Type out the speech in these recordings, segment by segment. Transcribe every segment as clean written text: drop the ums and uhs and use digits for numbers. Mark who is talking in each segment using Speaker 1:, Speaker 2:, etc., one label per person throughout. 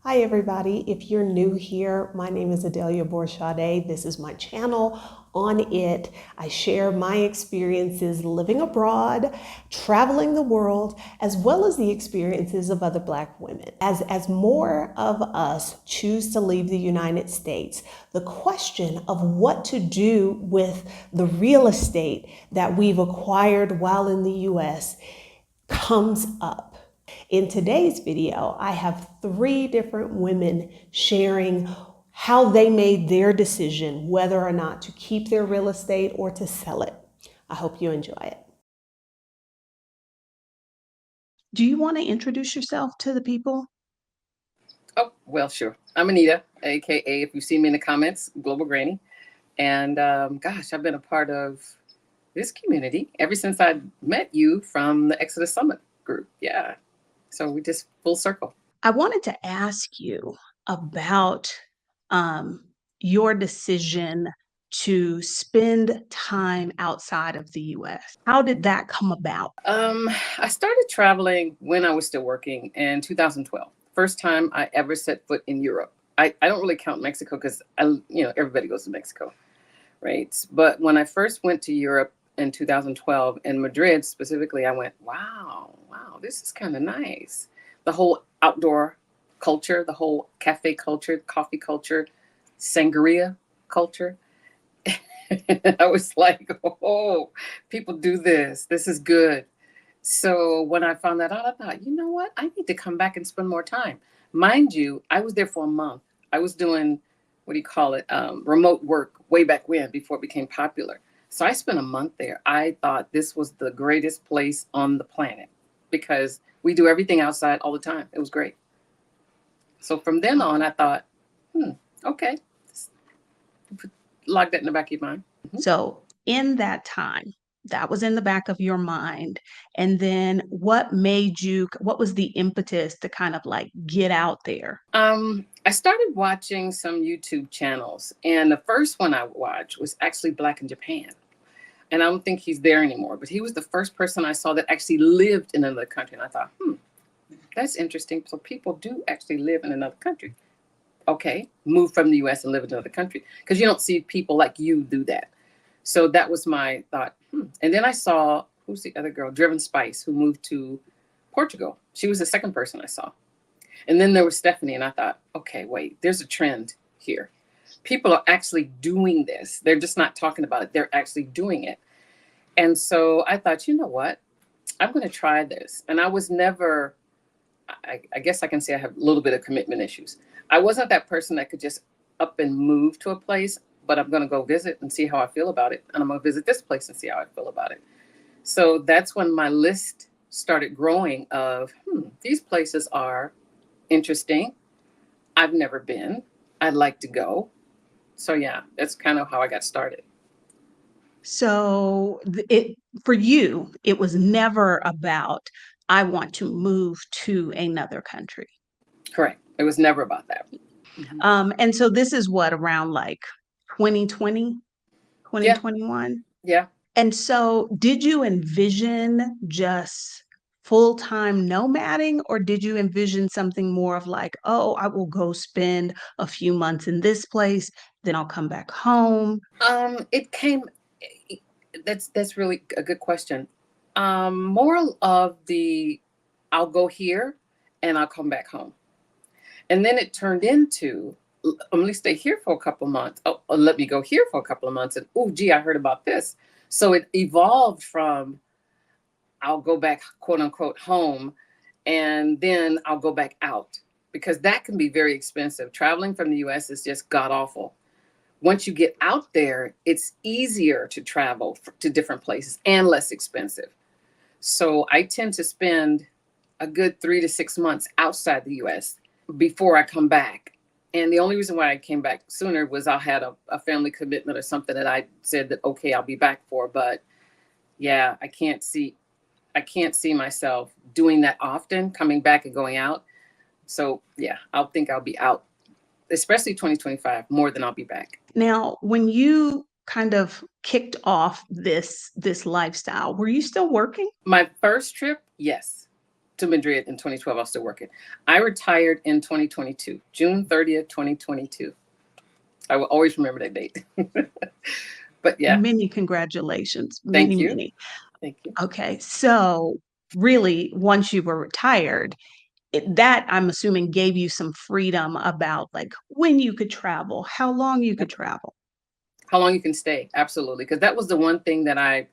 Speaker 1: Hi everybody, if you're new here, my name is Adelia Borchade. This is my channel. On it, I share my experiences living abroad, traveling the world, as well as the experiences of other Black women. As more of us choose to leave the United States, the question of what to do with the real estate that we've acquired while in the US comes up. In today's video, I have 3 different women sharing how they made their decision whether or not to keep their real estate or to sell it. I hope you enjoy it. Do you want to introduce yourself to the people?
Speaker 2: Oh, well, sure. I'm Anita, AKA, if you see me in the comments, Global Granny. And gosh, I've been a part of this community ever since I met you from the Exodus Summit group. Yeah. So we just full circle.
Speaker 1: I wanted to ask you about your decision to spend time outside of the US. How did that come about?
Speaker 2: I started traveling when I was still working in 2012. First time I ever set foot in Europe. I don't really count Mexico because everybody goes to Mexico, right? But when I first went to Europe in 2012 in Madrid specifically, I went, wow, this is kind of nice. The whole outdoor culture, the whole cafe culture, coffee culture, sangria culture. I was like, oh, people do this. This is good. So when I found that out, I thought, you know what? I need to come back and spend more time. Mind you, I was there for a month. I was doing, what do you call it? Remote work way back when, before it became popular. So I spent a month there. I thought this was the greatest place on the planet because we do everything outside all the time. It was great. So from then on, I thought, okay, log that in the back of your mind.
Speaker 1: So in that time, that was in the back of your mind. And then what was the impetus to kind of like get out there?
Speaker 2: I started watching some YouTube channels, and the first one I watched was actually Black in Japan. And I don't think he's there anymore, but he was the first person I saw that actually lived in another country. And I thought, that's interesting. So people do actually live in another country. Okay, move from the US and live in another country. Because you don't see people like you do that. So that was my thought. And then I saw, who's the other girl? Driven Spice, who moved to Portugal. She was the second person I saw. And then there was Stephanie, and I thought, okay, wait, there's a trend here. People are actually doing this. They're just not talking about it. They're actually doing it. And so I thought, you know what? I'm going to try this. And I was never, I guess I can say I have a little bit of commitment issues. I wasn't that person that could just up and move to a place, but I'm going to go visit and see how I feel about it. And I'm going to visit this place and see how I feel about it. So that's when my list started growing of, these places are interesting. I've never been. I'd like to go. So yeah, that's kind of how I got started.
Speaker 1: So for you, it was never about, I want to move to another country.
Speaker 2: Correct. It was never about that. Mm-hmm.
Speaker 1: And so this is what, around like 2020,
Speaker 2: Yeah.
Speaker 1: 2021?
Speaker 2: Yeah.
Speaker 1: And so did you envision just full-time nomading, or did you envision something more of like, oh, I will go spend a few months in this place, then I'll come back home?
Speaker 2: It came. That's really a good question. More of the, I'll go here and I'll come back home, and then it turned into, let me stay here for a couple of months. Oh, let me go here for a couple of months, and oh, gee, I heard about this. So it evolved from, I'll go back, quote unquote, home, and then I'll go back out, because that can be very expensive. Traveling from the US is just god awful. Once you get out there, it's easier to travel to different places and less expensive. So I tend to spend a good 3 to 6 months outside the US before I come back. And the only reason why I came back sooner was I had a family commitment or something that I said that, okay, I'll be back for. But yeah, I can't see myself doing that often, coming back and going out. So yeah, I'll be out, especially 2025, more than I'll be back.
Speaker 1: Now, when you kind of kicked off this lifestyle, were you still working?
Speaker 2: My first trip, yes. to Madrid in 2012. I was still working. I retired in 2022, June 30th, 2022. I will always remember that date. But yeah.
Speaker 1: Many congratulations.
Speaker 2: Thank
Speaker 1: Many,
Speaker 2: you.
Speaker 1: many.
Speaker 2: Thank you.
Speaker 1: Okay. So really, once you were retired, that I'm assuming gave you some freedom about like when you could travel, how long you could travel.
Speaker 2: How long you can stay. Absolutely. Because that was the one thing that I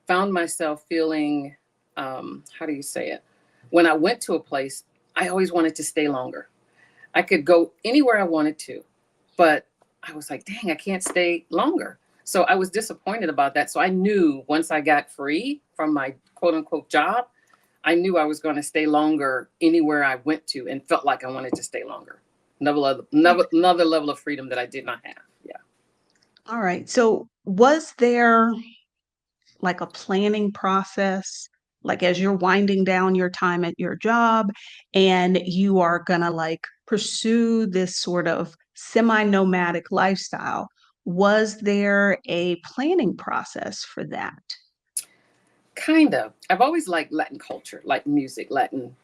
Speaker 2: found myself feeling, how do you say it? When I went to a place, I always wanted to stay longer. I could go anywhere I wanted to, but I was like, dang, I can't stay longer. So I was disappointed about that. So I knew once I got free from my quote unquote job, I knew I was going to stay longer anywhere I went to and felt like I wanted to stay longer. Another level of freedom that I did not have. Yeah.
Speaker 1: All right. So was there like a planning process, like as you're winding down your time at your job and you are gonna like pursue this sort of semi-nomadic lifestyle, was there a planning process for that?
Speaker 2: Kind of. I've always liked Latin culture, like music, Latin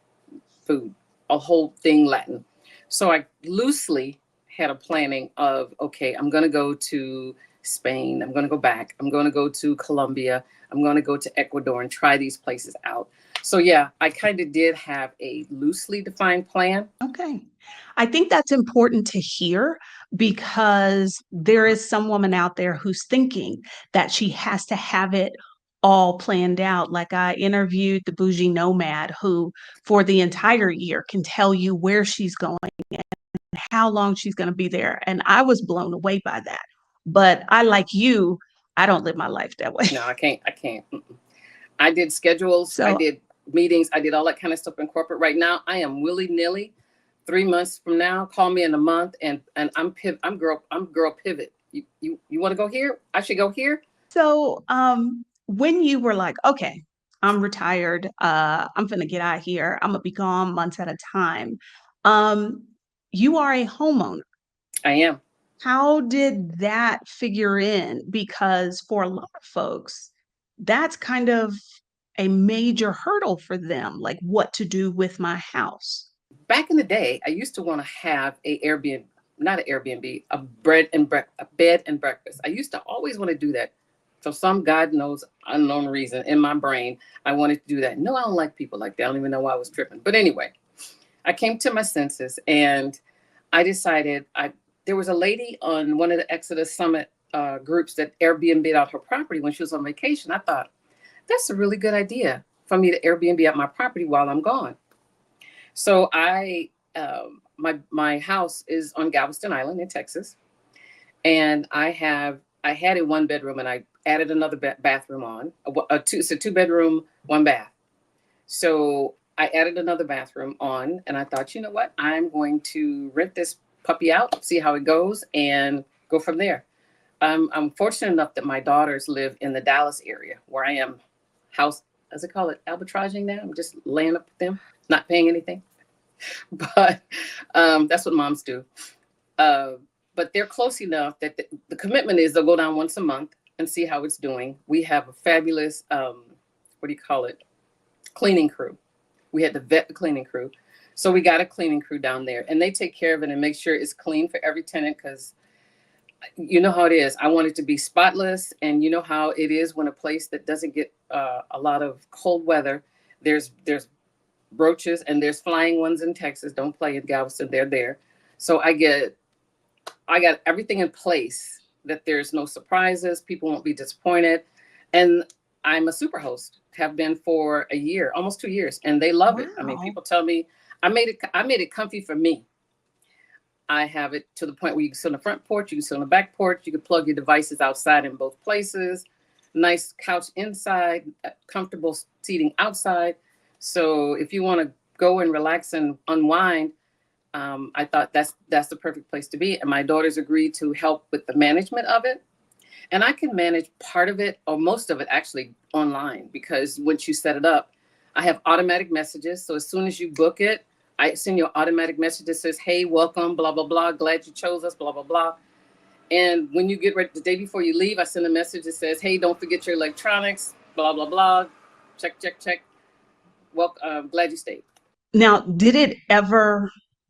Speaker 2: food, a whole thing Latin. So I loosely had a planning of, okay, I'm going to go to Spain. I'm going to go back. I'm going to go to Colombia. I'm going to go to Ecuador and try these places out. So yeah, I kind of did have a loosely defined plan.
Speaker 1: Okay. I think that's important to hear because there is some woman out there who's thinking that she has to have it all planned out. Like I interviewed the bougie nomad who, for the entire year, can tell you where she's going and how long she's going to be there. And I was blown away by that. But I, like you, I don't live my life that way.
Speaker 2: No, I can't. I can't. I did schedules. I
Speaker 1: So
Speaker 2: did meetings. I did all that kind of stuff in corporate. Right now, I am willy nilly. 3 months from now, call me in a month, and I'm girl pivot. You want to go here? I should go here.
Speaker 1: So, when you were like, okay, I'm retired, I'm gonna get out of here, I'm gonna be gone months at a time. Um, you are a homeowner.
Speaker 2: I am.
Speaker 1: How did that figure in? Because for a lot of folks, that's kind of a major hurdle for them, like what to do with my house.
Speaker 2: Back in the day, I used to want to have a Airbnb, not an Airbnb, a bed and breakfast. I used to always want to do that. For some God knows unknown reason in my brain, I wanted to do that. No, I don't like people like that. I don't even know why I was tripping. But anyway, I came to my senses and I decided there was a lady on one of the Exodus Summit groups that Airbnb'd out her property when she was on vacation. I thought that's a really good idea for me to Airbnb out my property while I'm gone. So my house is on Galveston Island in Texas, and I had a 1 bedroom, and I added another bathroom on it's a 2 bedroom, 1 bath. So I added another bathroom on, and I thought, you know what, I'm going to rent this puppy out, see how it goes, and go from there. I'm fortunate enough that my daughters live in the Dallas area where I am house, as I call it, arbitraging now. I'm just laying up with them, not paying anything. But that's what moms do. Uh, but they're close enough that the commitment is they'll go down once a month and see how it's doing. We have a fabulous, what do you call it, cleaning crew. We had to vet the cleaning crew. So we got a cleaning crew down there, and they take care of it and make sure it's clean for every tenant, because you know how it is. I want it to be spotless, and you know how it is when a place that doesn't get a lot of cold weather, there's roaches, and there's flying ones in Texas. Don't play in Galveston, they're there. So I got everything in place that there's no surprises, people won't be disappointed. And I'm a super host, have been for a year, almost 2 years, and they love it. I mean,
Speaker 1: Wow.
Speaker 2: people tell me I made it comfy for me. I have it to the point where you can sit on the front porch, you can sit on the back porch, you can plug your devices outside in both places. Nice couch inside, comfortable seating outside. So if you want to go and relax and unwind, I thought that's the perfect place to be. And my daughters agreed to help with the management of it. And I can manage part of it or most of it actually online, because once you set it up, I have automatic messages. So as soon as you book it, I send you an automatic message that says, hey, welcome, blah, blah, blah. Glad you chose us, blah, blah, blah. And when you get ready, the day before you leave, I send a message that says, hey, don't forget your electronics, blah, blah, blah. Check, check, check. Well, glad you stayed.
Speaker 3: Now,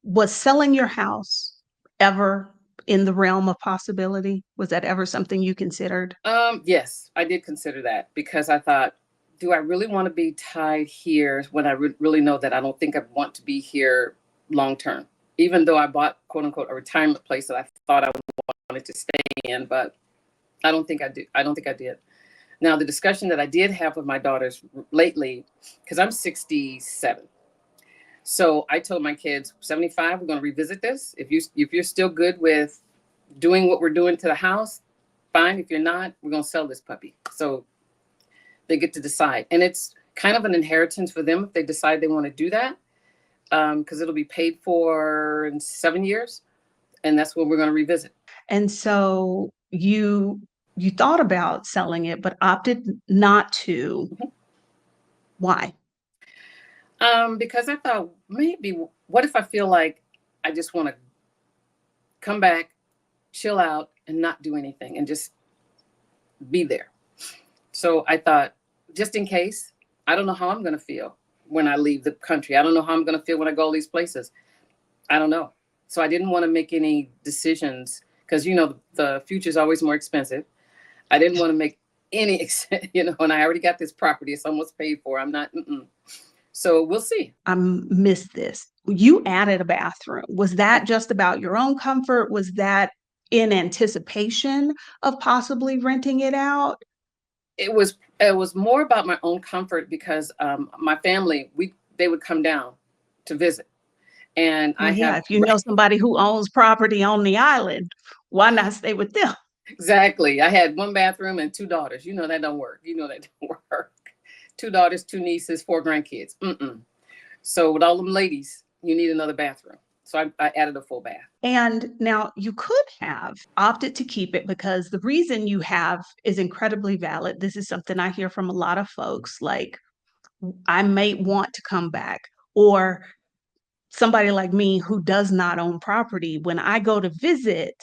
Speaker 3: was selling your house ever in the realm of possibility? Was that ever something you considered?
Speaker 2: Yes, I did consider that because I thought, do I really want to be tied here when I really know that I don't think I want to be here long term? Even though I bought quote unquote a retirement place that I thought I wanted to stay in, but I don't think I do. I don't think I did. Now, the discussion that I did have with my daughters lately, because I'm 67. So I told my kids, 75, we're going to revisit this. If you're still good with doing what we're doing to the house, fine. If you're not, we're going to sell this puppy. So they get to decide. And it's kind of an inheritance for them if they decide they want to do that, because it'll be paid for in 7 years. And that's what we're going to revisit.
Speaker 3: And so you thought about selling it, but opted not to.
Speaker 2: Mhm.
Speaker 3: Why?
Speaker 2: Because I thought maybe, what if I feel like I just want to come back, chill out, and not do anything and just be there? So I thought, just in case, I don't know how I'm going to feel when I leave the country. I don't know how I'm going to feel when I go all these places. I don't know. So I didn't want to make any decisions because, the future is always more expensive. I didn't want to make any, and I already got this property. It's almost paid for. I'm not. So we'll see.
Speaker 3: I missed this. You added a bathroom. Was that just about your own comfort? Was that in anticipation of possibly renting it out?
Speaker 2: It was more about my own comfort because my family, they would come down to visit. And
Speaker 3: Well,
Speaker 2: I
Speaker 3: yeah,
Speaker 2: have,
Speaker 3: if you know somebody who owns property on the island, why not stay with them?
Speaker 2: exactly. I had one bathroom and two daughters. That don't work. That don't work. Two daughters, two nieces, four grandkids. So with all them ladies, you need another bathroom. So I added a full bath.
Speaker 3: And now you could have opted to keep it because the reason you have is incredibly valid. This is something I hear from a lot of folks like, I may want to come back, or somebody like me who does not own property, when I go to visit,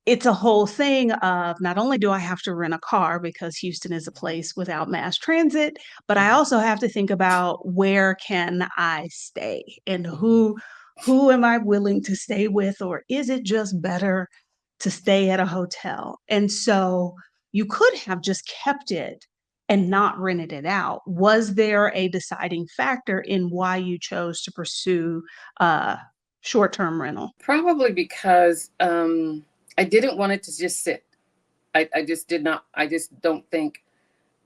Speaker 3: it's a whole thing of not only do I have to rent a car because Houston is a place without mass transit, but I also have to think about where can I stay and who am I willing to stay with, or is it just better to stay at a hotel? And so you could have just kept it and not rented it out. Was there a deciding factor in why you chose to pursue short-term rental?
Speaker 2: Probably because I didn't want it to just sit. I just did not. I just don't think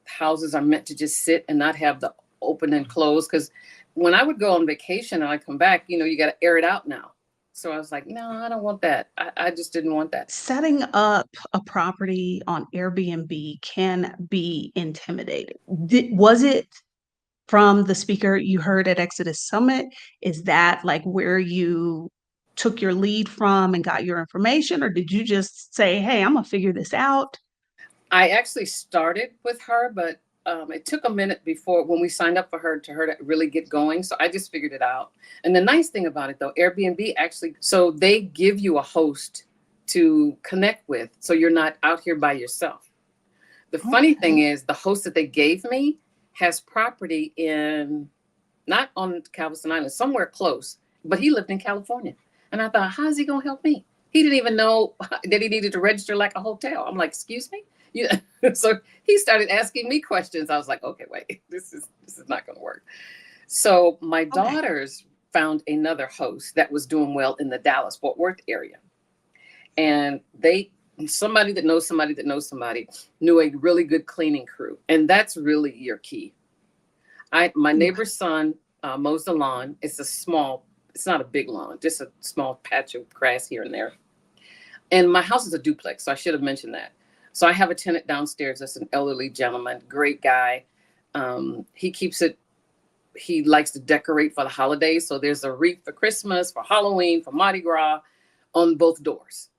Speaker 2: houses are meant to just sit and not have the open and close. Because when I would go on vacation and I come back, you got to air it out now. So I was like, no, I don't want that. I just didn't want that.
Speaker 3: Setting up a property on Airbnb can be intimidating. Was it from the speaker you heard at Exodus Summit? Is that like where you took your lead from and got your information? Or did you just say, hey, I'm going to figure this out?
Speaker 2: I actually started with her, but it took a minute before when we signed up for her to really get going. So I just figured it out. And the nice thing about it, though, Airbnb actually, so they give you a host to connect with. So you're not out here by yourself. The funny thing is, the host that they gave me has property not on Galveston Island, somewhere close, but he lived in California. And I thought, how's he going to help me? He didn't even know that he needed to register like a hotel. I'm like, excuse me? So he started asking me questions. I was like, okay, wait, this is not going to work. So my daughters found another host that was doing well in the Dallas-Fort Worth area. And somebody that knows somebody that knows somebody knew a really good cleaning crew. And that's really your key. My neighbor's son mows the lawn. It's not a big lawn, just a small patch of grass here and there. And my house is a duplex, so I should have mentioned that. So I have a tenant downstairs that's an elderly gentleman, great guy. He likes to decorate for the holidays. So there's a wreath for Christmas, for Halloween, for Mardi Gras on both doors.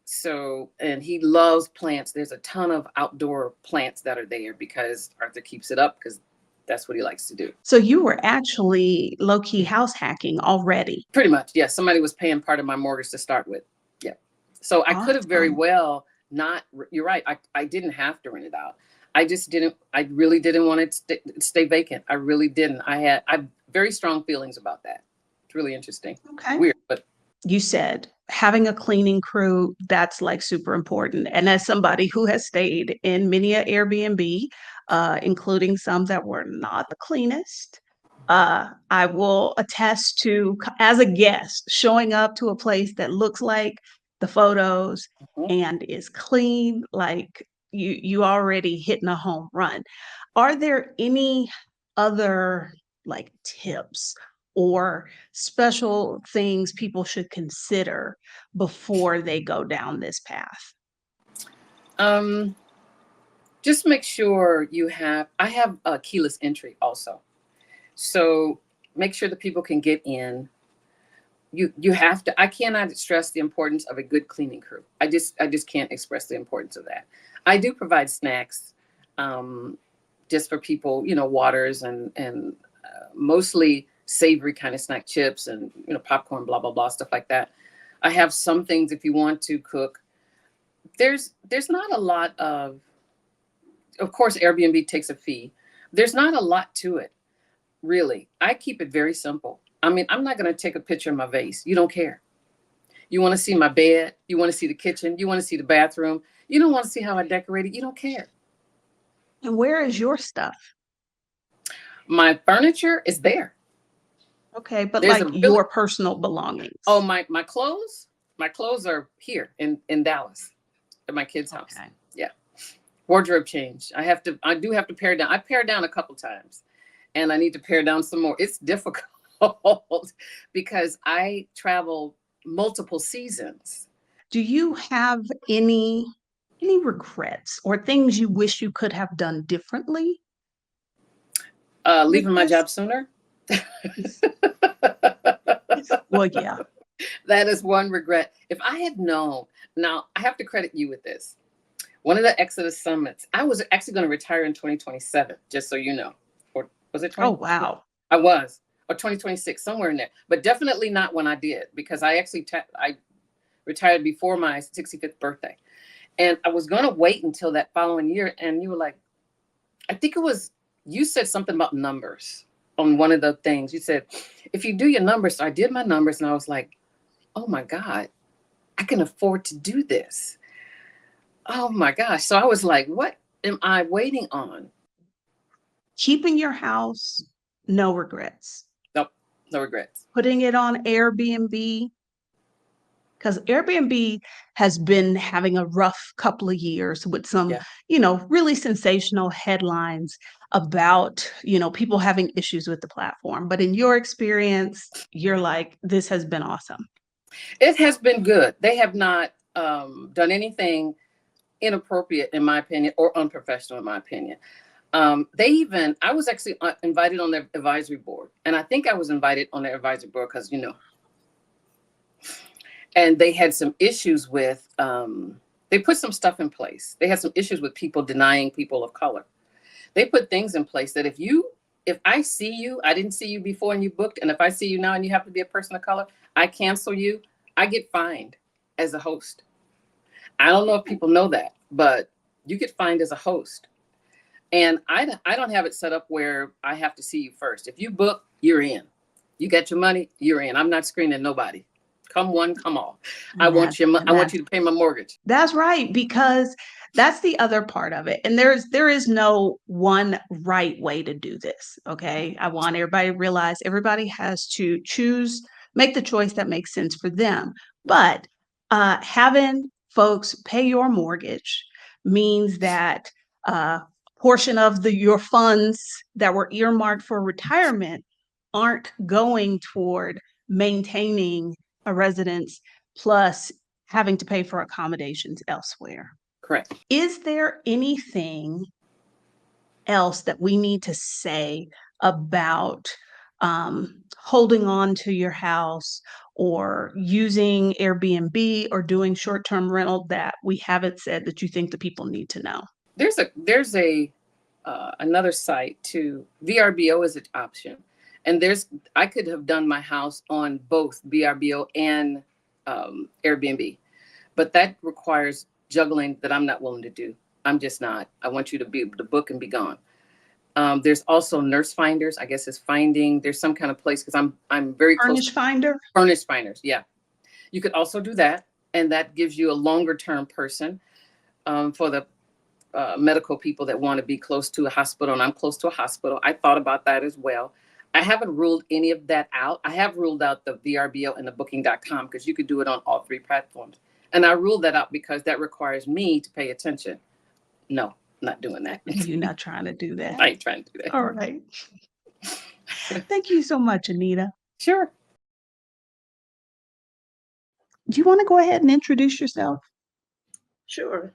Speaker 2: So, and he loves plants. There's a ton of outdoor plants that are there because Arthur keeps it up because that's what he likes to do.
Speaker 3: So you were actually low-key house hacking already.
Speaker 2: Pretty much, yes. Somebody was paying part of my mortgage to start with. Yeah. So I could have very well not, you're right. I didn't have to rent it out. I just didn't, I really didn't want it to stay vacant. I really didn't. I had very strong feelings about that. It's really interesting.
Speaker 3: Okay.
Speaker 2: Weird, but
Speaker 3: You said having a cleaning crew, that's like super important. And as somebody who has stayed in many a Airbnb, including some that were not the cleanest, I will attest to, as a guest, showing up to a place that looks like the photos
Speaker 2: mhm.
Speaker 3: and is clean, like you already hitting a home run. Are there any other like tips or special things people should consider before they go down this path?
Speaker 2: Um, just make sure I have a keyless entry also. So make sure that people can get in. You have to, I cannot stress the importance of a good cleaning crew. I just can't express the importance of that. I do provide snacks, um, just for people, waters and mostly savory kind of snack, chips and popcorn, blah blah blah, stuff like that. I have some things if you want to cook. There's not a lot of course Airbnb takes a fee. There's not a lot to it, really. I keep it very simple. I mean, I'm not going to take a picture of my vase. You don't care. You want to see my bed. You want to see the kitchen. You want to see the bathroom. You don't want to see how I decorated. You don't care.
Speaker 3: And where is your stuff?
Speaker 2: My furniture is there.
Speaker 3: Okay, but
Speaker 2: There's
Speaker 3: like
Speaker 2: a really,
Speaker 3: your personal belongings.
Speaker 2: oh, my clothes. My clothes are here in Dallas at my kid's house.
Speaker 3: Okay.
Speaker 2: Yeah. Wardrobe change. I do have to pare down. I pared down a couple times and I need to pare down some more. It's difficult because I travel multiple seasons.
Speaker 3: Do you have any regrets or things you wish you could have done differently with
Speaker 2: Leaving my
Speaker 3: this?
Speaker 2: job sooner.
Speaker 3: Well, yeah.
Speaker 2: That is one regret. If I had known, now I have to credit you with this. One of the Exodus summits, I was actually going to retire in 2027, just so you know. Or was it
Speaker 3: Oh,
Speaker 2: 20?
Speaker 3: wow.
Speaker 2: I was, or 2026, somewhere in there, but definitely not when I did, because I actually I retired before my 65th birthday, and I was going to wait until that following year. And you were like, I think it was you said something about numbers on one of the things. You said, if you do your numbers, so I did my numbers, and I was like, oh my God, I can afford to do this. Oh my gosh. So I was like, what am I waiting on?
Speaker 3: Keeping your house, no regrets.
Speaker 2: Nope, no regrets.
Speaker 3: Putting it on Airbnb, because Airbnb has been having a rough couple of years with some,
Speaker 2: Yeah.
Speaker 3: really sensational headlines about, people having issues with the platform. But in your experience, you're like, this has been awesome.
Speaker 2: It has been good. They have not done anything inappropriate, in my opinion, or unprofessional, in my opinion. I was actually invited on their advisory board. And I think I was invited on their advisory board because, and they had some issues with, they put some stuff in place. They had some issues with people denying people of color. They put things in place that if I see you, I didn't see you before and you booked, and if I see you now and you have to be a person of color, I cancel you, I get fined as a host. I don't know if people know that, but you get fined as a host. And I don't have it set up where I have to see you first. If you book, you're in. You get your money, you're in. I'm not screening nobody. Come one, come all. I want you to pay my mortgage.
Speaker 3: That's right, because that's the other part of it. And there is no one right way to do this. Okay. I want everybody to realize everybody has to make the choice that makes sense for them. But having folks pay your mortgage means that portion of your funds that were earmarked for retirement aren't going toward maintaining a residence plus having to pay for accommodations elsewhere.
Speaker 2: Correct.
Speaker 3: Is there anything else that we need to say about holding on to your house or using Airbnb or doing short-term rental that we haven't said that you think the people need to know?
Speaker 2: There's a another site too. VRBO is an option, and I could have done my house on both VRBO and Airbnb, but that requires juggling that I'm not willing to do. I'm just not. I want you to be able to book and be gone. There's also nurse finders. I guess it's finding. There's some kind of place because I'm very close
Speaker 3: Furnish
Speaker 2: to
Speaker 3: finder?
Speaker 2: furnished finders. Yeah, you could also do that, and that gives you a longer term person for the medical people that want to be close to a hospital. And I'm close to a hospital. I thought about that as well. I haven't ruled any of that out. I have ruled out the VRBO and the booking.com because you could do it on all three platforms. And I ruled that out because that requires me to pay attention. No, not doing that.
Speaker 3: You're not trying to do that.
Speaker 2: I ain't trying to do that.
Speaker 3: All right. Thank you so much, Anita.
Speaker 2: Sure.
Speaker 3: Do you want to go ahead and introduce yourself?
Speaker 4: Sure.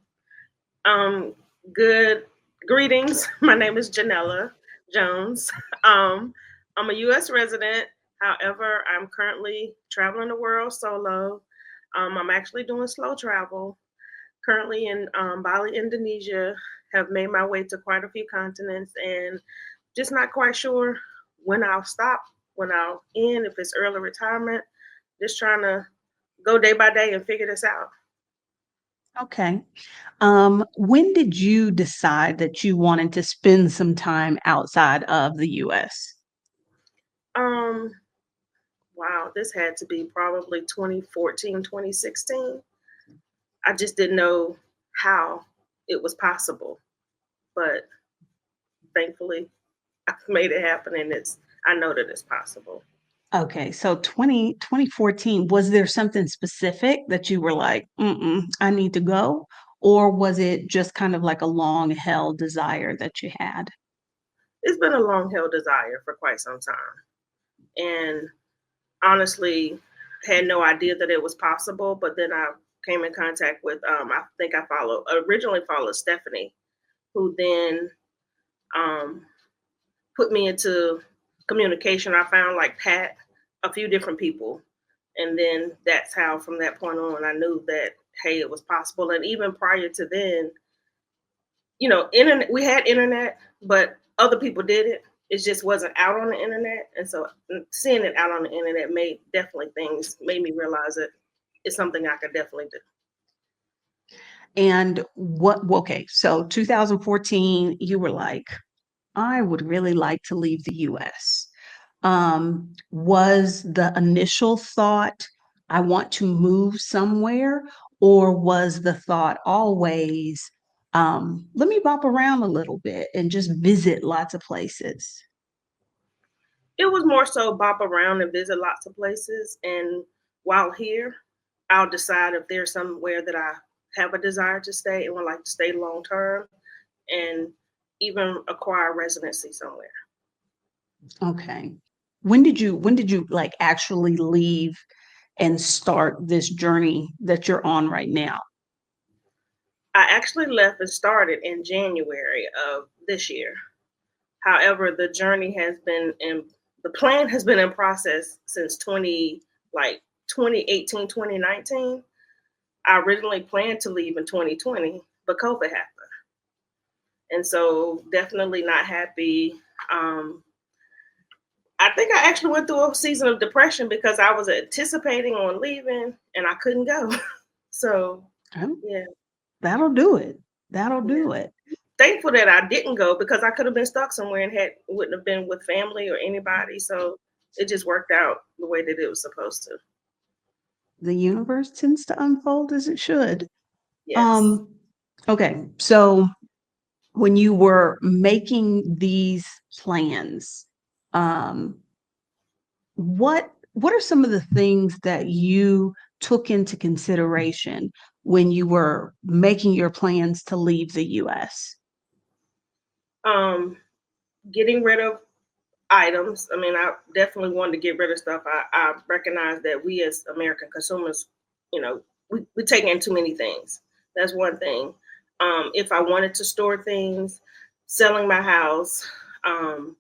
Speaker 4: Um, Good greetings. My name is Janella Jones. I'm a U.S. resident. However, I'm currently traveling the world solo. I'm actually doing slow travel. Currently in Bali, Indonesia. Have made my way to quite a few continents, and just not quite sure when I'll stop, when I'll end, if it's early retirement. Just trying to go day by day and figure this out.
Speaker 3: Okay. When did you decide that you wanted to spend some time outside of the US?
Speaker 4: Um, wow, this had to be probably 2014, 2016. I just didn't know how it was possible, but thankfully I've made it happen, and I know that it's possible.
Speaker 3: Okay, so 2014, was there something specific that you were like, I need to go? Or was it just kind of like a long held desire that you had?
Speaker 4: It's been a long held desire for quite some time. And honestly, had no idea that it was possible, but then I came in contact with I think I originally followed Stephanie, who then um put me into communication. I found like Pat, a few different people. And then that's how from that point on I knew that hey, it was possible. And even prior to then, internet, we had internet, but other people did it. It just wasn't out on the internet. And so seeing it out on the internet made me realize that it's something I could definitely do.
Speaker 3: And okay, so 2014, you were like, I would really like to leave the US. Was the initial thought, I want to move somewhere, or was the thought always, let me bop around a little bit and just visit lots of places?
Speaker 4: It was more so bop around and visit lots of places. And while here, I'll decide if there's somewhere that I have a desire to stay and would like to stay long term, and even acquire residency somewhere.
Speaker 3: Okay. When did you like actually leave and start this journey that you're on right now?
Speaker 4: I actually left and started in January of this year. However, the plan has been in process since 2018, 2019. I originally planned to leave in 2020, but COVID happened. And so definitely not happy. I think I actually went through a season of depression because I was anticipating on leaving and I couldn't go. So
Speaker 3: Oh,
Speaker 4: yeah,
Speaker 3: that'll do it. That'll
Speaker 4: yeah.
Speaker 3: do it.
Speaker 4: Thankful that I didn't go because I could have been stuck somewhere and wouldn't have been with family or anybody. So it just worked out the way that it was supposed to.
Speaker 3: The universe tends to unfold as it should.
Speaker 4: Yes.
Speaker 3: Um, okay, so when you were making these plans, um, what are some of the things that you took into consideration when you were making your plans to leave the US?
Speaker 4: Um, Getting rid of items. I mean, I definitely wanted to get rid of stuff. I recognize that we as American consumers, we take in too many things. That's one thing. If I wanted to store things, selling my house, um,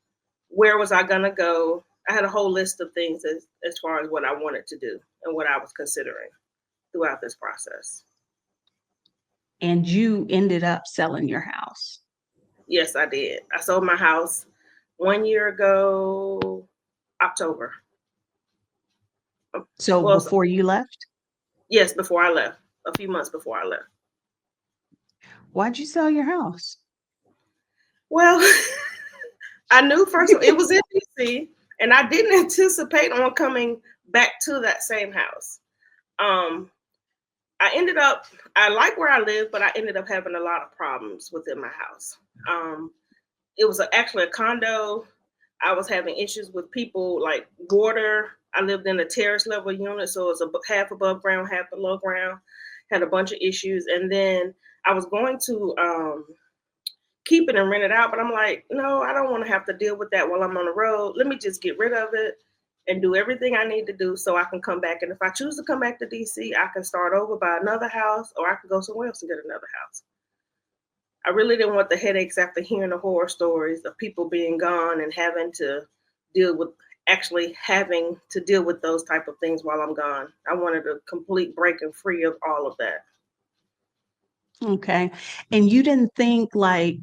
Speaker 4: where was I gonna go? I had a whole list of things as far as what I wanted to do and what I was considering throughout this process.
Speaker 3: And you ended up selling your house.
Speaker 4: Yes, I did. I sold my house 1 year ago, October.
Speaker 3: So
Speaker 4: Well,
Speaker 3: before you left?
Speaker 4: yes, before I left, a few months before I left.
Speaker 3: Why'd you sell your house?
Speaker 4: Well, I knew first of all, it was in DC, and I didn't anticipate on coming back to that same house. Um, I ended up, I like where I live, but I ended up having a lot of problems within my house. Um, it was actually a condo. I was having issues with people like water. I lived in a terrace level unit, so it was half above ground, half below ground. Had a bunch of issues, and then I was going to keep it and rent it out, but I'm like, no, I don't want to have to deal with that while I'm on the road. Let me just get rid of it and do everything I need to do so I can come back. And if I choose to come back to DC, I can start over, buy another house, or I can go somewhere else and get another house. I really didn't want the headaches after hearing the horror stories of people being gone and having to deal with actually having to deal with those type of things while I'm gone. I wanted a complete break and free of all of that.
Speaker 3: Okay. And you didn't think like,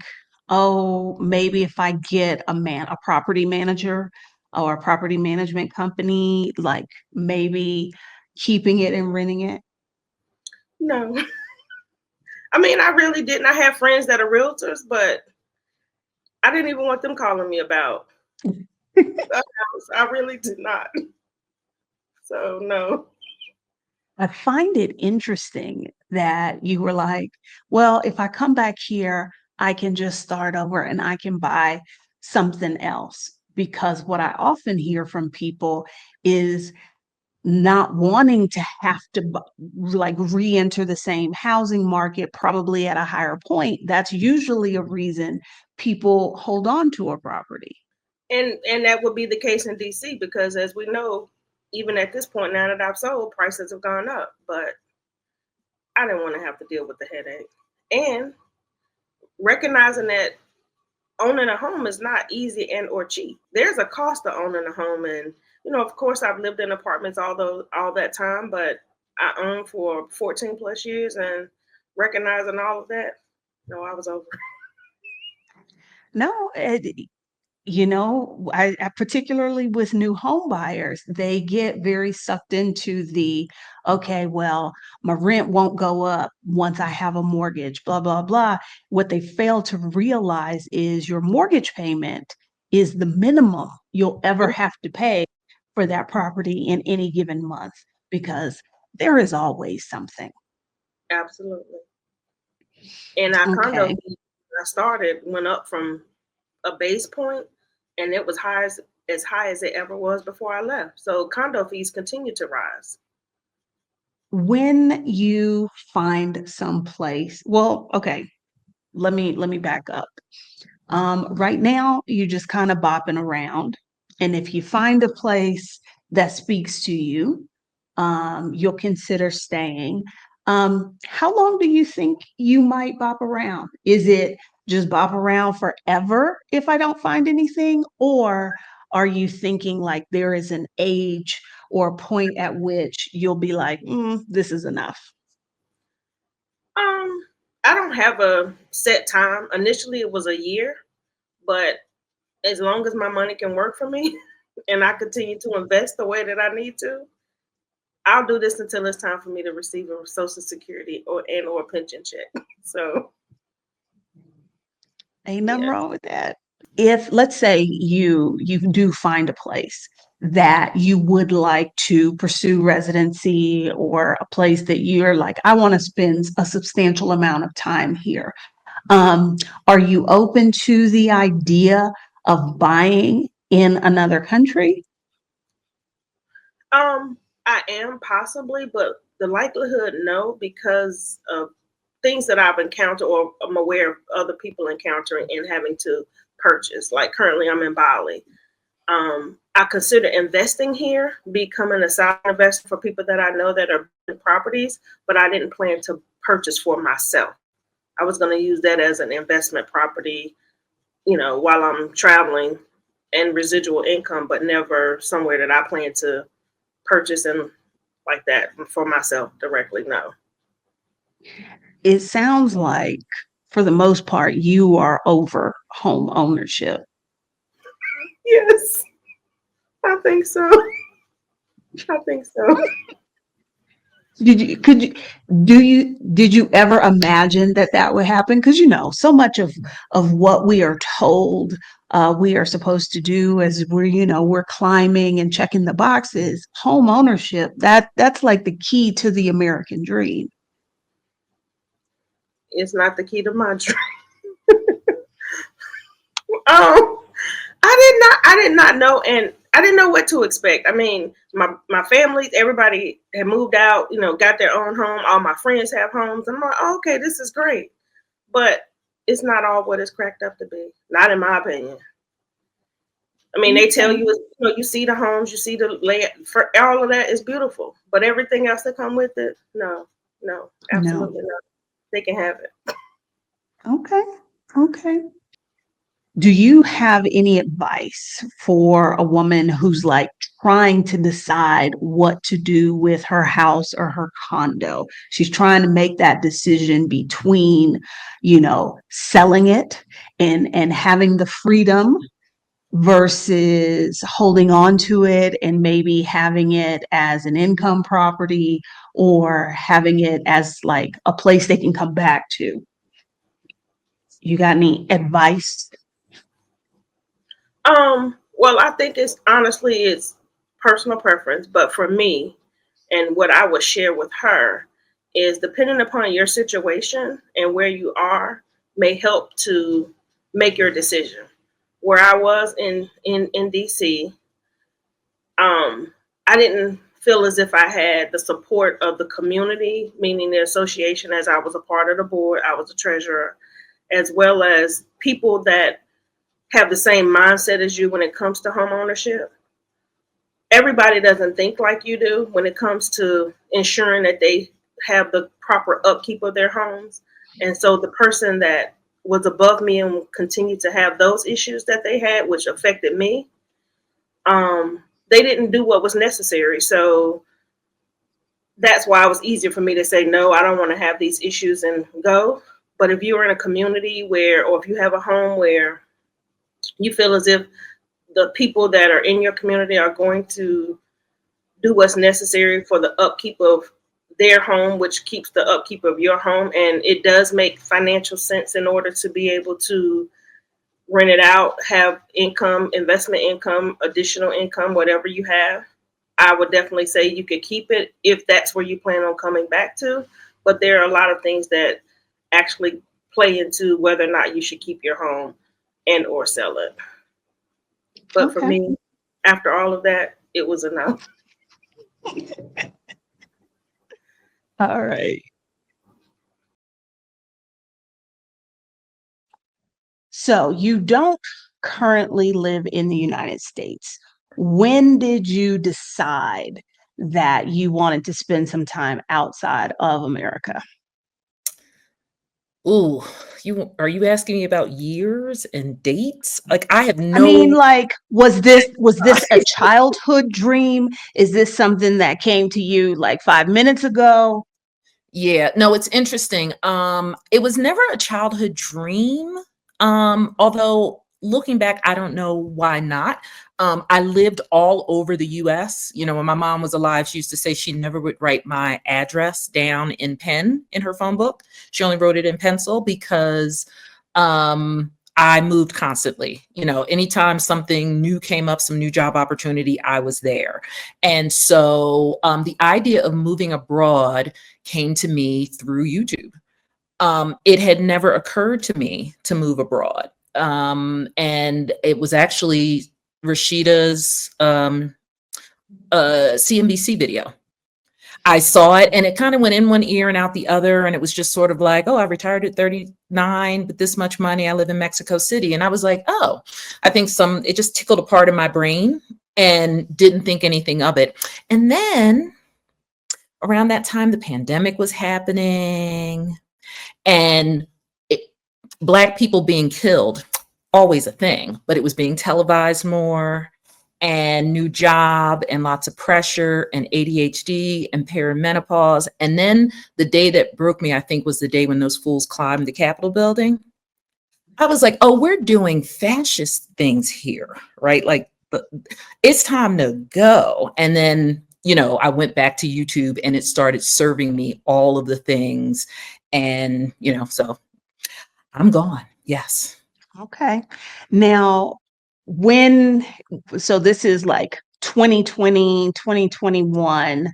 Speaker 3: oh, maybe if I get a property manager or a property management company, like maybe keeping it and renting it?
Speaker 4: No. I mean, I really didn't. I have friends that are realtors, but I didn't even want them calling me about a house. I really did not. So no.
Speaker 3: I find it interesting that you were like, well, if I come back here, I can just start over and I can buy something else. Because what I often hear from people is not wanting to have to like re-enter the same housing market, probably at a higher point. That's usually a reason people hold on to a property.
Speaker 4: And that would be the case in DC because as we know, even at this point now that I've sold, prices have gone up. But I didn't want to have to deal with the headache. And recognizing that owning a home is not easy and or cheap. There's a cost to owning a home, and of course, I've lived in apartments all that time, but I owned for 14 plus years, and recognizing all of that, no, I was over.
Speaker 3: No, I particularly with new home buyers, they get very sucked into the, okay, well, my rent won't go up once I have a mortgage, blah, blah, blah. What they fail to realize is your mortgage payment is the minimum you'll ever have to pay for that property in any given month because there is always something.
Speaker 4: Absolutely. And our condo
Speaker 3: Okay.
Speaker 4: fees when I started went up from a base point, and it was as high as it ever was before I left. So condo fees continue to rise.
Speaker 3: When you find some place, well, okay, let me back up. Right now, you're just kind of bopping around. And if you find a place that speaks to you, you'll consider staying. How long do you think you might bop around? Is it just bop around forever if I don't find anything? Or are you thinking like there is an age or a point at which you'll be like, this is enough?
Speaker 4: Um, I don't have a set time. Initially, it was a year, but as long as my money can work for me and I continue to invest the way that I need to, I'll do this until it's time for me to receive a social security or a pension check. So
Speaker 3: Ain't nothing
Speaker 4: yeah.
Speaker 3: wrong with that. If let's say you do find a place that you would like to pursue residency or a place that you're like, I want to spend a substantial amount of time here. Um, are you open to the idea of buying in another country?
Speaker 4: Um, I am possibly, but the likelihood no, because of things that I've encountered or I'm aware of other people encountering and having to purchase. Like currently I'm in Bali. I consider investing here, becoming a side investor for people that I know that are in properties, but I didn't plan to purchase for myself. I was going to use that as an investment property, while I'm traveling and residual income, but never somewhere that I plan to purchase and like that for myself directly. No.
Speaker 3: It sounds like, for the most part, you are over home ownership.
Speaker 4: Yes, I think so. I think so.
Speaker 3: Did you ever imagine that that would happen? Because, so much of what we are told we are supposed to do as we're climbing and checking the boxes, home ownership, that's like the key to the American dream.
Speaker 4: It's not the key to my dream. Um, I did not know, and I didn't know what to expect. I mean, my family, everybody had moved out, got their own home. All my friends have homes. I'm like, oh, okay, this is great, but it's not all what it's cracked up to be. Not in my opinion. I mean, they tell
Speaker 3: Okay.
Speaker 4: you, you see the homes, you see the layout, for all of that is beautiful, but everything else that come with it, no,
Speaker 3: No.
Speaker 4: absolutely not. They can have it.
Speaker 3: Okay. Okay. Do you have any advice for a woman who's like trying to decide what to do with her house or her condo? She's trying to make that decision between, selling it and having the freedom versus holding on to it and maybe having it as an income property or having it as like a place they can come back to. You got any advice?
Speaker 4: Well, I think it's personal preference, but for me, and what I would share with her is depending upon your situation and where you are may help to make your decision. Where I was in DC, I didn't feel as if I had the support of the community, meaning the association, as I was a part of the board, I was a treasurer, as well as people that have the same mindset as you when it comes to home ownership. Everybody doesn't think like you do when it comes to ensuring that they have the proper upkeep of their homes. And so the person that was above me and continued to have those issues that they had, which affected me, they didn't do what was necessary. So that's why it was easier for me to say, no, I don't want to have these issues and go. But if you're in a community where, or if you have a home where you feel as if the people that are in your community are going to do what's necessary for the upkeep of their home, which keeps the upkeep of your home, and it does make financial sense in order to be able to rent it out, have income, investment income, additional income, whatever you have, I would definitely say you could keep it if that's where you plan on coming back to. But there are a lot of things that actually play into whether or not you should keep your home and or sell it. But for
Speaker 3: Okay.
Speaker 4: me, after all of that, it was enough.
Speaker 3: All right. So you don't currently live in the United States. When did you decide that you wanted to spend some time outside of America?
Speaker 5: Ooh, are you asking me about years and dates? Like I have
Speaker 3: I mean,
Speaker 5: no
Speaker 3: like, was this a childhood dream? Is this something that came to you like 5 minutes ago?
Speaker 5: Yeah, no, it's interesting. It was never a childhood dream. Although looking back, I don't know why not. I lived all over the US. When my mom was alive, she used to say she never would write my address down in pen in her phone book. She only wrote it in pencil because I moved constantly. Anytime something new came up, some new job opportunity, I was there. And so the idea of moving abroad came to me through YouTube. It had never occurred to me to move abroad. And it was actually Rashida's CNBC video. I saw it and it kind of went in one ear and out the other. And it was just sort of like, oh, I retired at 39 with this much money. I live in Mexico City. And I was like, oh, I think it just tickled a part of my brain and didn't think anything of it. And then around that time, the pandemic was happening and Black people being killed, always a thing, but it was being televised more, and new job and lots of pressure and ADHD and perimenopause. And then the day that broke me, I think, was the day when those fools climbed the Capitol building. I was like, oh, we're doing fascist things here, right? Like, it's time to go. And then I went back to YouTube and it started serving me all of the things. And, so I'm gone. Yes.
Speaker 3: Okay. Now, so this is like 2020, 2021,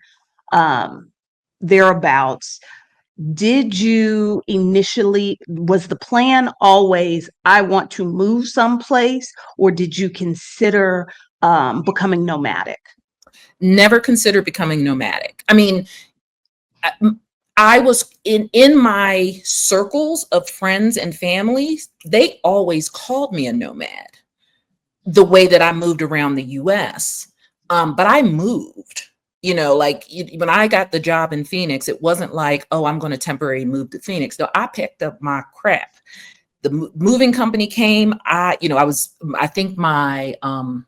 Speaker 3: thereabouts. Did you initially, was the plan always, I want to move someplace, or did you consider becoming nomadic?
Speaker 5: Never considered becoming nomadic. I mean, I was in my circles of friends and families, they always called me a nomad, the way that I moved around the US. But I moved, like when I got the job in Phoenix, it wasn't like, oh, I'm going to temporarily move to Phoenix. No, I picked up my crap. The moving company came. I think my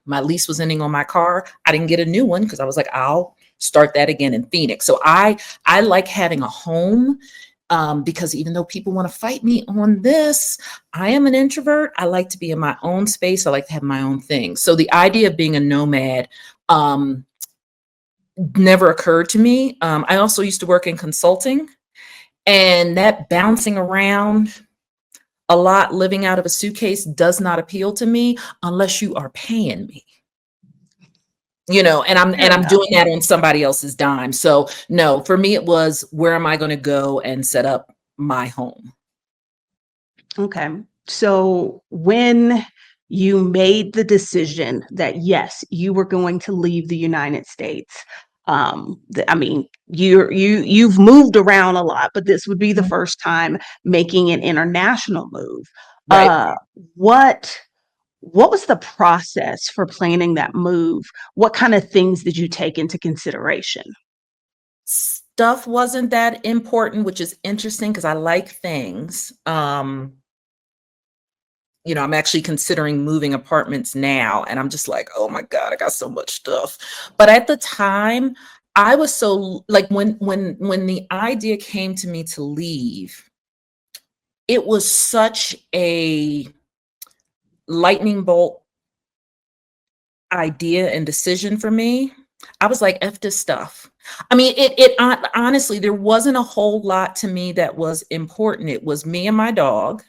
Speaker 5: lease was ending on my car. I didn't get a new one because I was like, I'll start that again in Phoenix. So I like having a home, because even though people want to fight me on this, I am an introvert. I like to be in my own space. I like to have my own thing. So the idea of being a nomad never occurred to me. I also used to work in consulting, and that bouncing around a lot, living out of a suitcase, does not appeal to me unless you are paying me. And I'm doing that on somebody else's dime. So no, for me, it was, where am I going to go and set up my home?
Speaker 3: Okay. So when you made the decision that yes, you were going to leave the United States, I mean, you've moved around a lot, but this would be the first time making an international move.
Speaker 5: Right.
Speaker 3: What was the process for planning that move? What kind of things did you take into consideration?
Speaker 5: Stuff wasn't that important, which is interesting because I like things. I'm actually considering moving apartments now, and I'm just like, oh my God, I got so much stuff. But at the time, I was so like, when the idea came to me to leave, it was such a lightning bolt idea and decision for me. I was like, F this stuff. I mean, honestly, there wasn't a whole lot to me that was important. It was me and my dog,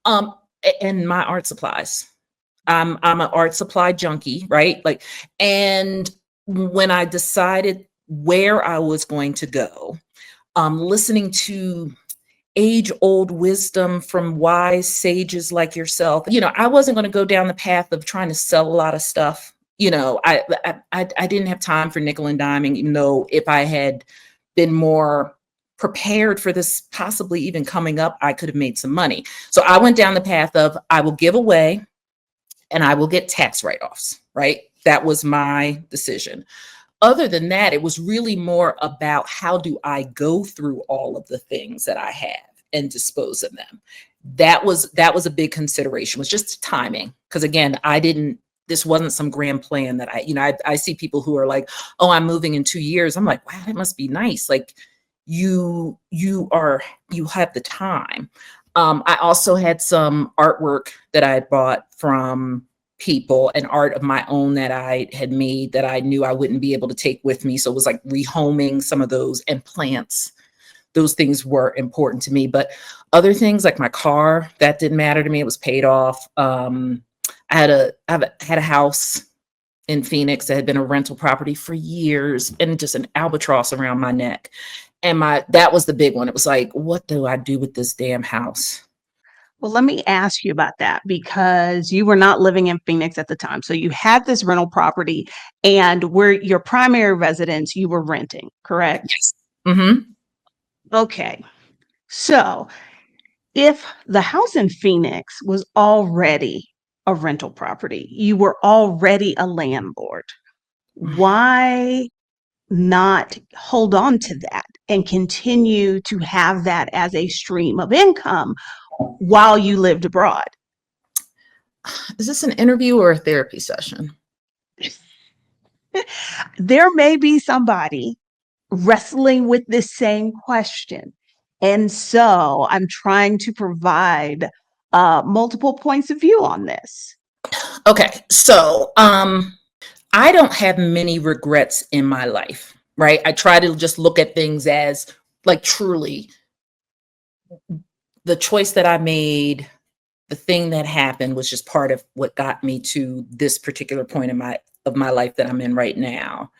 Speaker 5: and my art supplies. I'm an art supply junkie, right? Like, and when I decided where I was going to go, listening to age-old wisdom from wise sages like yourself, I wasn't going to go down the path of trying to sell a lot of stuff. I didn't have time for nickel and diming, even though if I had been more prepared for this possibly even coming up, I could have made some money. So I went down the path of, I will give away and I will get tax write-offs, right? That was my decision. Other than that, it was really more about, how do I go through all of the things that I have and dispose of them? That was a big consideration, was just timing. Because again, this wasn't some grand plan that I see people who are like, oh, I'm moving in 2 years. I'm like, wow, that must be nice. Like you have the time. I also had some artwork that I had bought from people, and art of my own that I had made that I knew I wouldn't be able to take with me. So it was like rehoming some of those, and plants. Those things were important to me. But other things like my car, that didn't matter to me. It was paid off. I had a house in Phoenix that had been a rental property for years, and just an albatross around my neck. And that was the big one. It was like, what do I do with this damn house?
Speaker 3: Well, let me ask you about that, because you were not living in Phoenix at the time. So you had this rental property, and where your primary residence, you were renting, correct?
Speaker 5: Yes. Mm-hmm.
Speaker 3: Okay. So if the house in Phoenix was already a rental property, you were already a landlord, why not hold on to that and continue to have that as a stream of income while you lived abroad?
Speaker 5: Is this an interview or a therapy session?
Speaker 3: There may be somebody wrestling with this same question. And so I'm trying to provide multiple points of view on this.
Speaker 5: Okay. So, I don't have many regrets in my life, right? I try to just look at things as like truly the choice that I made, the thing that happened was just part of what got me to this particular point in my life that I'm in right now.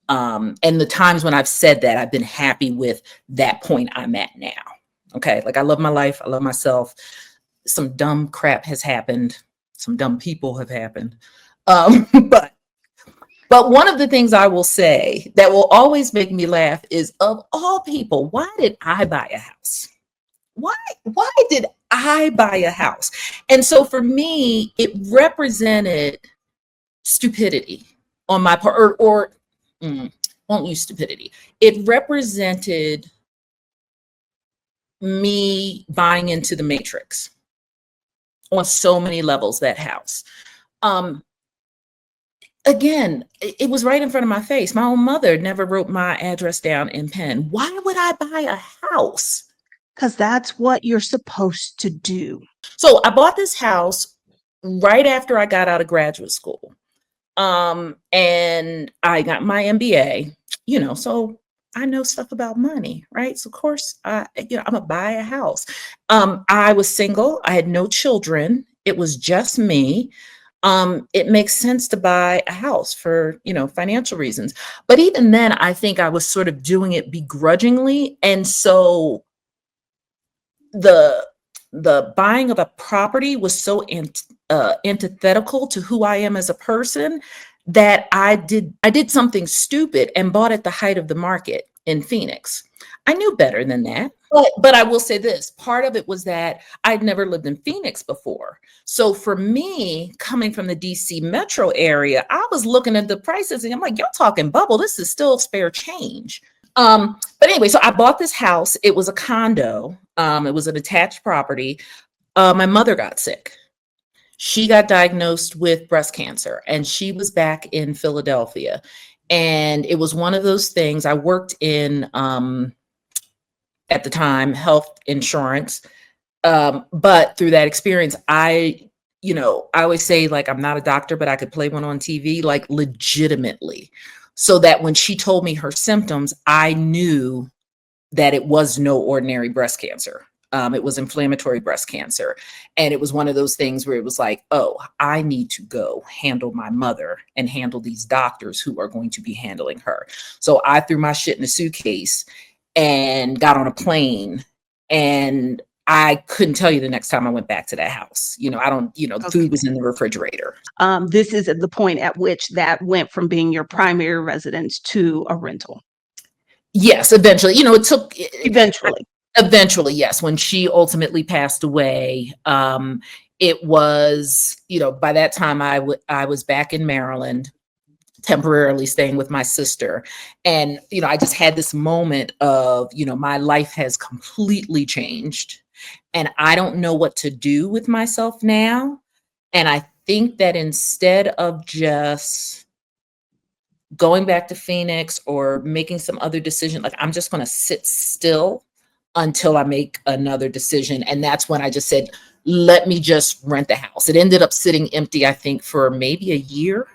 Speaker 5: And the times when I've said that, I've been happy with that point I'm at now. Okay. Like I love my life. I love myself. Some dumb crap has happened. Some dumb people have happened. But one of the things I will say that will always make me laugh is, of all people, why did I buy a house? Why did I buy a house? And so for me, it represented stupidity on my part, won't use stupidity. It represented me buying into the matrix on so many levels, that house. Again, it was right in front of my face. My own mother never wrote my address down in pen. Why would I buy a house?
Speaker 3: Because that's what you're supposed to do.
Speaker 5: So I bought this house right after I got out of graduate school. And I got my MBA, so I know stuff about money, right? So of course, I'm gonna buy a house. I was single. I had no children. It was just me. It makes sense to buy a house for, financial reasons. But even then, I think I was sort of doing it begrudgingly. And so the buying of a property was so antithetical to who I am as a person that I did something stupid and bought at the height of the market in Phoenix. I knew better than that. But I will say this, part of it was that I'd never lived in Phoenix before. So for me, coming from the DC metro area, I was looking at the prices and I'm like, you're talking bubble. This is still spare change. But anyway, so I bought this house. It was a condo. It was an attached property. My mother got sick. She got diagnosed with breast cancer and she was back in Philadelphia. And it was one of those things. I worked in, at the time, health insurance. But through that experience, I always say, like, I'm not a doctor, but I could play one on TV, like legitimately. So that when she told me her symptoms, I knew that it was no ordinary breast cancer. It was inflammatory breast cancer. And it was one of those things where it was like, oh, I need to go handle my mother and handle these doctors who are going to be handling her. So I threw my shit in a suitcase and got on a plane, and I couldn't tell you the next time I went back to that house. The food was in the refrigerator.
Speaker 3: This is at the point at which that went from being your primary residence to a rental.
Speaker 5: Yes, eventually. It took
Speaker 3: Eventually,
Speaker 5: yes. When she ultimately passed away, it was, by that time I was back in Maryland, temporarily staying with my sister. And, I just had this moment of, my life has completely changed and I don't know what to do with myself now. And I think that instead of just going back to Phoenix or making some other decision, like I'm just going to sit still until I make another decision. And that's when I just said, let me just rent the house. It ended up sitting empty, I think, for maybe a year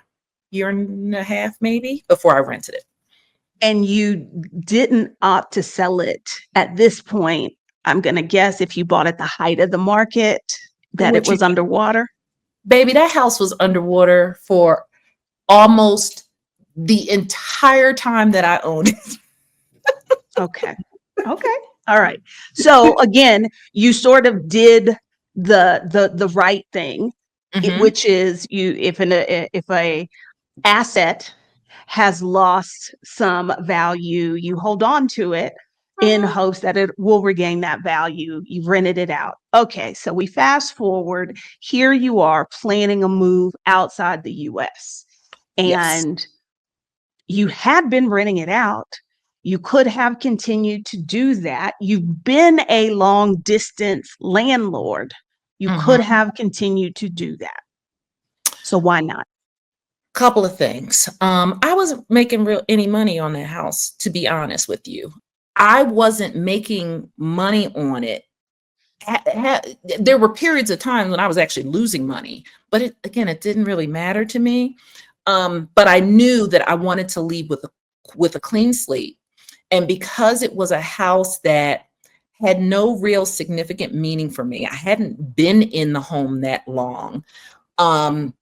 Speaker 5: and a half, maybe, before I rented it.
Speaker 3: And you didn't opt to sell it at this point. I'm going to guess if you bought at the height of the market, that it was underwater.
Speaker 5: Baby, that house was underwater for almost the entire time that I owned it.
Speaker 3: Okay. All right. So again, you sort of did the right thing, which is if a asset has lost some value, you hold on to it in hopes that it will regain that value. You've rented it out. Okay, so we fast forward. Here you are planning a move outside the US. And you had been renting it out. You could have continued to do that. You've been a long distance landlord. You could have continued to do that. So why not?
Speaker 5: Couple of things. I wasn't making any money on that house, to be honest with you. I wasn't making money on it. There were periods of time when I was actually losing money, but it didn't really matter to me. But I knew that I wanted to leave with a clean slate. And because it was a house that had no real significant meaning for me, I hadn't been in the home that long. And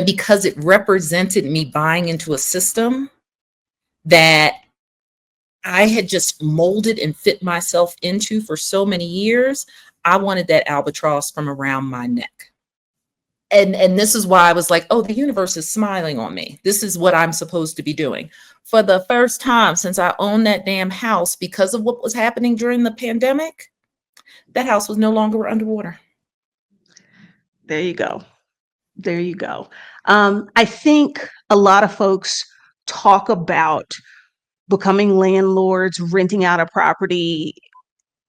Speaker 5: because it represented me buying into a system that I had just molded and fit myself into for so many years, I wanted that albatross from around my neck. And this is why I was like, oh, the universe is smiling on me. This is what I'm supposed to be doing. For the first time since I owned that damn house, because of what was happening during the pandemic, that house was no longer underwater.
Speaker 3: There you go. There you go. I think a lot of folks talk about becoming landlords, renting out a property,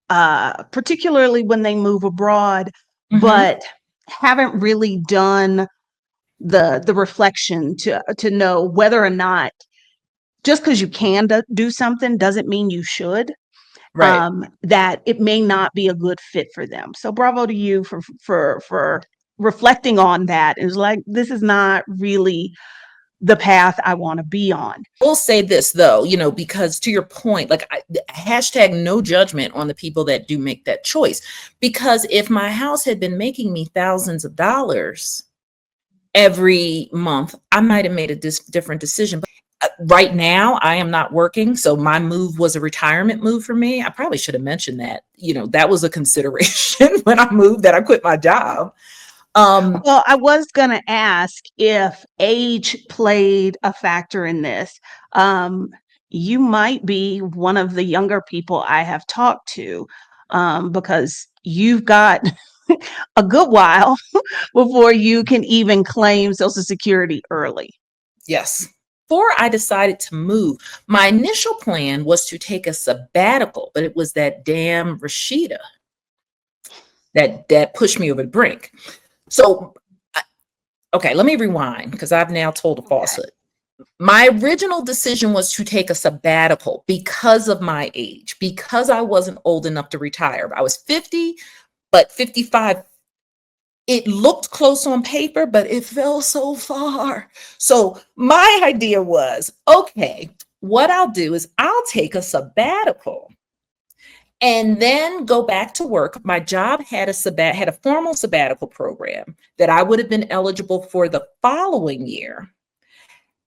Speaker 3: particularly when they move abroad, but haven't really done the reflection to know whether or not just because you can do something doesn't mean you should.
Speaker 5: Right.
Speaker 3: That it may not be a good fit for them. So bravo to you for reflecting on that. It's like, this is not really the path I want to be on.
Speaker 5: We'll say this though, because to your point, like hashtag no judgment on the people that do make that choice. Because if my house had been making me thousands of dollars every month, I might have made a different decision. But right now, I am not working. So my move was a retirement move for me. I probably should have mentioned that. That was a consideration when I moved, that I quit my job.
Speaker 3: Well, I was going to ask if age played a factor in this. You might be one of the younger people I have talked to, because you've got a good while before you can even claim Social Security early.
Speaker 5: Yes. Before I decided to move, my initial plan was to take a sabbatical, but it was that damn Rashida that pushed me over the brink. So, okay, let me rewind because I've now told a falsehood. My original decision was to take a sabbatical because of my age, because I wasn't old enough to retire. I was 50, but 55, it looked close on paper, but it fell so far. So my idea was, okay, what I'll do is I'll take a sabbatical and then go back to work. My job had a formal sabbatical program that I would have been eligible for the following year.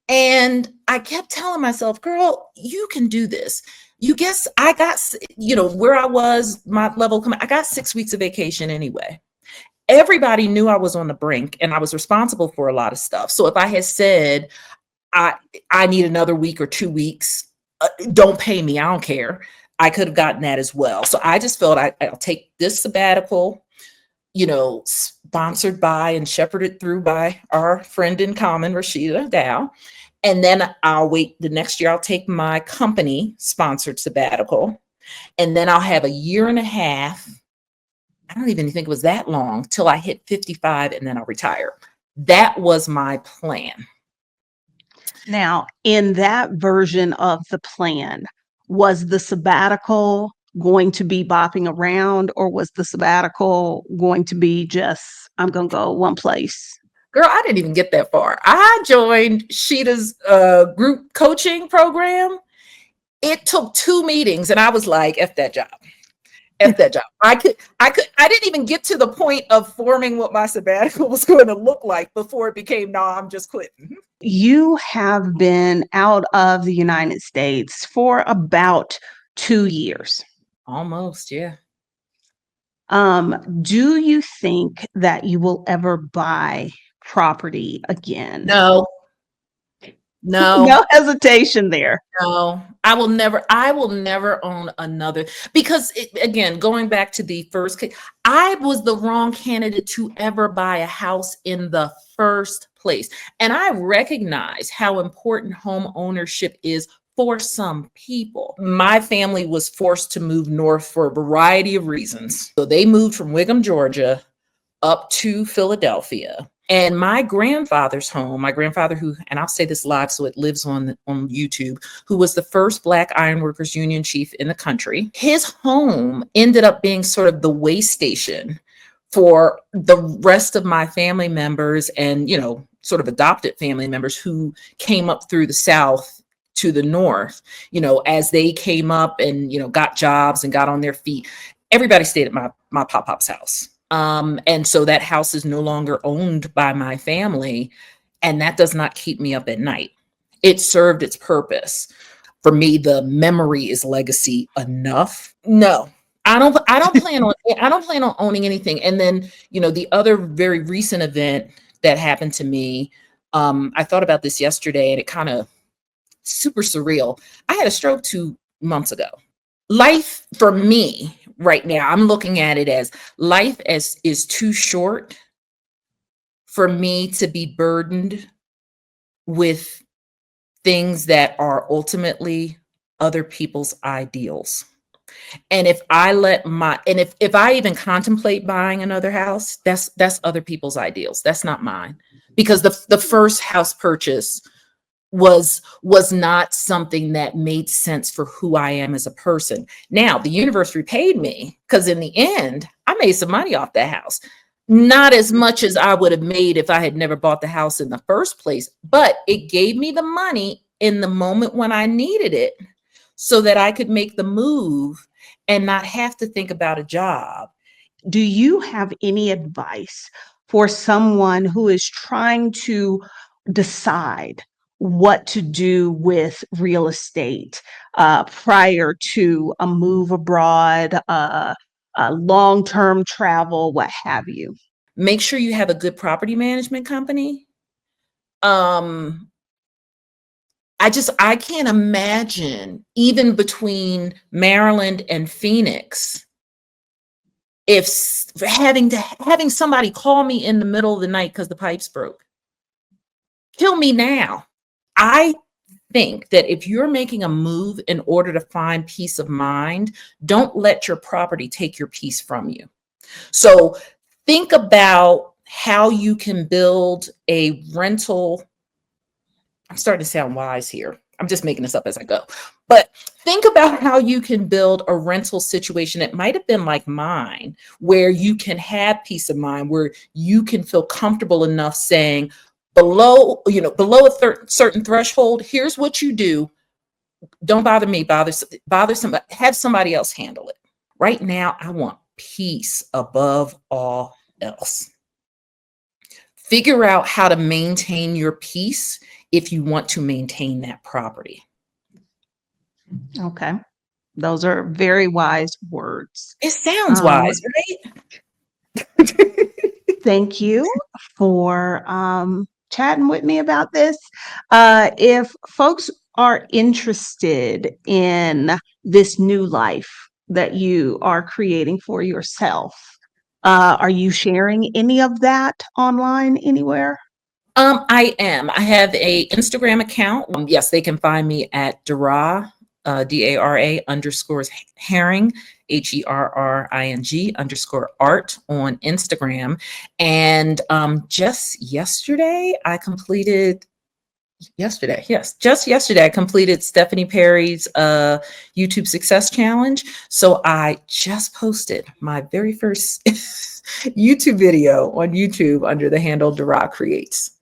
Speaker 5: And I kept telling myself, girl, you can do this. You guess I got, where I was, my level, I got 6 weeks of vacation anyway. Everybody knew I was on the brink and I was responsible for a lot of stuff. So if I had said, I need another week or 2 weeks, don't pay me, I don't care, I could have gotten that as well. So I just felt I'll take this sabbatical, sponsored by and shepherded through by our friend in common, Rashida Dow. And then I'll wait the next year, I'll take my company sponsored sabbatical. And then I'll have a year and a half. I don't even think it was that long till I hit 55 and then I'll retire. That was my plan.
Speaker 3: Now, in that version of the plan, was the sabbatical going to be bopping around, or was the sabbatical going to be just, I'm going to go one place?
Speaker 5: Girl, I didn't even get that far. I joined Sheeta's group coaching program. It took 2 meetings and I was like, F that job. F that job. I didn't even get to the point of forming what my sabbatical was going to look like before it became, no, I'm just quitting.
Speaker 3: You have been out of the United States for about 2 years.
Speaker 5: Almost, yeah.
Speaker 3: Do you think that you will ever buy property again?
Speaker 5: No.
Speaker 3: No hesitation there.
Speaker 5: No, I will never own another, because again, going back to the first case, I was the wrong candidate to ever buy a house in the first place. And I recognize how important home ownership is for some people. My family was forced to move north for a variety of reasons. So they moved from Wickham, Georgia, up to Philadelphia. And my grandfather's home, my grandfather who, and I'll say this live so it lives on YouTube, who was the first Black Ironworkers Union chief in the country, his home ended up being sort of the way station for the rest of my family members and, sort of adopted family members who came up through the South to the North, you know, as they came up and, you know, got jobs and got on their feet. Everybody stayed at my pop-pop's house. And so that house is no longer owned by my family, and that does not keep me up at night. It served its purpose. For me, the memory is legacy enough. No, I don't plan on owning anything. And then, you know, the other very recent event that happened to me, I thought about this yesterday and it kind of super surreal. I had a stroke 2 months ago. Life for me right now, I'm looking at it as life as is too short for me to be burdened with things that are ultimately other people's ideals. And if I let if I even contemplate buying another house, that's other people's ideals. That's not mine. Because the first house purchase was not something that made sense for who I am as a person. Now, the universe repaid me because in the end, I made some money off that house. Not as much as I would have made if I had never bought the house in the first place, but it gave me the money in the moment when I needed it so that I could make the move and not have to think about a job.
Speaker 3: Do you have any advice for someone who is trying to decide what to do with real estate prior to a move abroad, long-term travel, what have you?
Speaker 5: Make sure you have a good property management company. I can't imagine, even between Maryland and Phoenix, if having somebody call me in the middle of the night because the pipes broke. Kill me now. I think that if you're making a move in order to find peace of mind, don't let your property take your peace from you. So think about how you can build a rental. I'm starting to sound wise here. I'm just making this up as I go. But think about how you can build a rental situation that might have been like mine, where you can have peace of mind, where you can feel comfortable enough saying, below a certain threshold, here's what you do. Don't bother me, bother somebody, have somebody else handle it. Right now, I want peace above all else. Figure out how to maintain your peace if you want to maintain that property.
Speaker 3: Okay. Those are very wise words.
Speaker 5: It sounds wise, right?
Speaker 3: Thank you for chatting with me about this. If folks are interested in this new life that you are creating for yourself, are you sharing any of that online anywhere?
Speaker 5: I am. I have a Instagram account. Yes, they can find me at Dara, Dara _ herring, HERRING _ art on Instagram. And just yesterday I completed Stephanie Perry's YouTube Success Challenge. So I just posted my very first YouTube video on YouTube under the handle Dara Creates.